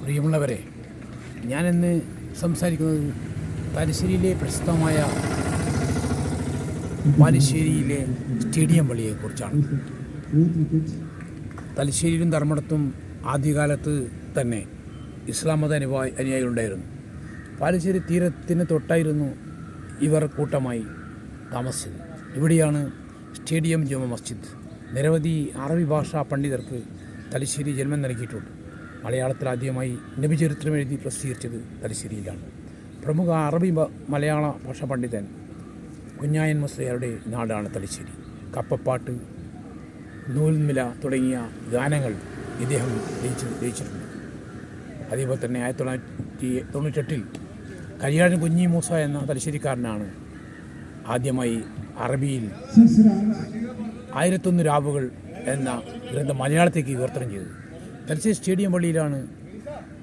പ്രിയമുള്ളവരെ, ഞാനിന്ന് സംസാരിക്കുന്നത് തലശ്ശേരിയിലെ പ്രസിദ്ധമായ ബാലുശ്ശേരിയിലെ സ്റ്റേഡിയം പള്ളിയെക്കുറിച്ചാണ്. തലശ്ശേരിയിലും ധർമ്മടത്തും ആദ്യകാലത്ത് തന്നെ ഇസ്ലാം മത അനുയായികളുണ്ടായിരുന്നു. ബാലുശ്ശേരി തീരത്തിന് തൊട്ടായിരുന്നു ഇവർ കൂട്ടമായി താമസിച്ചത്. ഇവിടെയാണ് സ്റ്റേഡിയം ജുമാ മസ്ജിദ്. നിരവധി അറബി ഭാഷാ പണ്ഡിതർക്ക് തലശ്ശേരി ജന്മം നൽകിയിട്ടുണ്ട്. മലയാളത്തിൽ ആദ്യമായി നബിചരിത്രം എഴുതി പ്രസിദ്ധീകരിച്ചത് തലശ്ശേരിയിലാണ്. പ്രമുഖ അറബി മലയാള ഭാഷാ പണ്ഡിതൻ കുഞ്ഞായൻ മുസ്ലിയാരുടെ നാടാണ് തലശ്ശേരി. കപ്പപ്പാട്ട്, നൂൽമില തുടങ്ങിയ ഗാനങ്ങൾ ഇദ്ദേഹം രചിച്ചിട്ടുണ്ട്. അതേപോലെ തന്നെ 1998 കരിയാടൻ കുഞ്ഞി മൂസ എന്ന തലശ്ശേരിക്കാരനാണ് ആദ്യമായി അറബിയിൽ 1001 രാവുകൾ എന്ന ഗ്രന്ഥം മലയാളത്തേക്ക് വിവർത്തനം ചെയ്തത്. തലശ്ശേരി സ്റ്റേഡിയം പള്ളിയിലാണ്